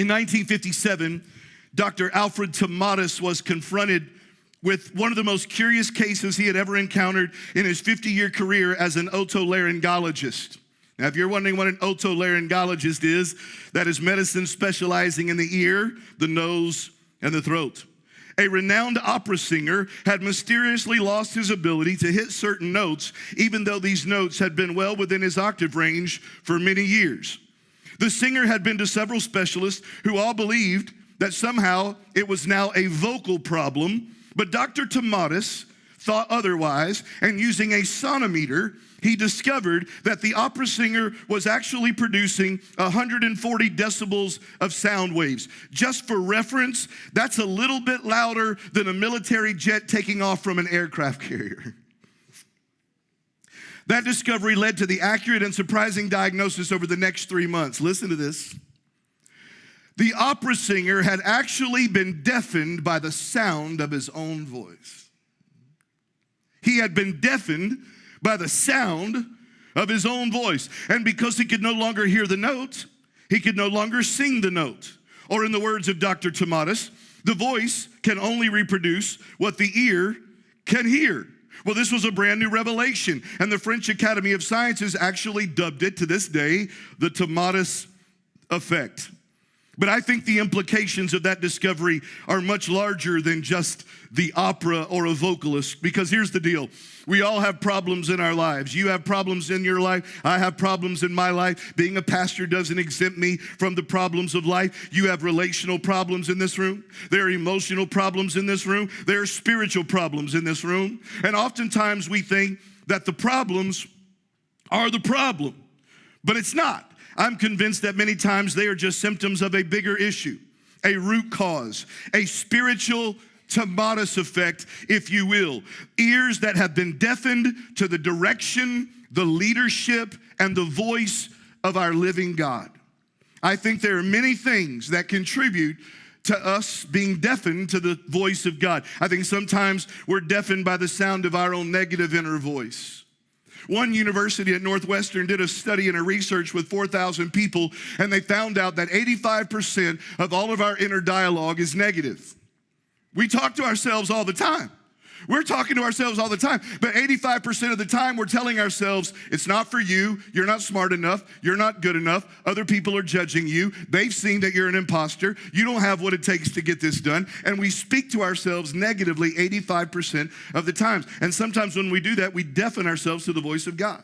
In 1957, Dr. Alfred Tomatis was confronted with one of the most curious cases he had ever encountered in his 50-year career as an otolaryngologist. Now, if you're wondering what an otolaryngologist is, that is medicine specializing in the ear, the nose, and the throat. A renowned opera singer had mysteriously lost his ability to hit certain notes, even though these notes had been well within his octave range for many years. The singer had been to several specialists who all believed that somehow it was now a vocal problem, but Dr. Tomatis thought otherwise, and using a sonometer, he discovered that the opera singer was actually producing 140 decibels of sound waves. Just for reference, that's a little bit louder than a military jet taking off from an aircraft carrier. That discovery led to the accurate and surprising diagnosis over the next 3 months. Listen to this. The opera singer had actually been deafened by the sound of his own voice. He had been deafened by the sound of his own voice. And because he could no longer hear the note, he could no longer sing the note. Or in the words of Dr. Tomatis, the voice can only reproduce what the ear can hear. Well, this was a brand new revelation, and the French Academy of Sciences actually dubbed it to this day the Tomatis effect. But I think the implications of that discovery are much larger than just the opera or a vocalist, because here's the deal. We all have problems in our lives. You have problems in your life. I have problems in my life. Being a pastor doesn't exempt me from the problems of life. You have relational problems in this room. There are emotional problems in this room. There are spiritual problems in this room. And oftentimes we think that the problems are the problem, but it's not. I'm convinced that many times they are just symptoms of a bigger issue, a root cause, a spiritual Tomatis effect, if you will. Ears that have been deafened to the direction, the leadership, and the voice of our living God. I think there are many things that contribute to us being deafened to the voice of God. I think sometimes we're deafened by the sound of our own negative inner voice. One university at Northwestern did a study and a research with 4,000 people, and they found out that 85% of all of our inner dialogue is negative. We talk to ourselves all the time. We're talking to ourselves all the time, but 85% of the time we're telling ourselves, it's not for you, you're not smart enough, you're not good enough, other people are judging you, they've seen that you're an imposter, you don't have what it takes to get this done, and we speak to ourselves negatively 85% of the times. And sometimes when we do that, we deafen ourselves to the voice of God.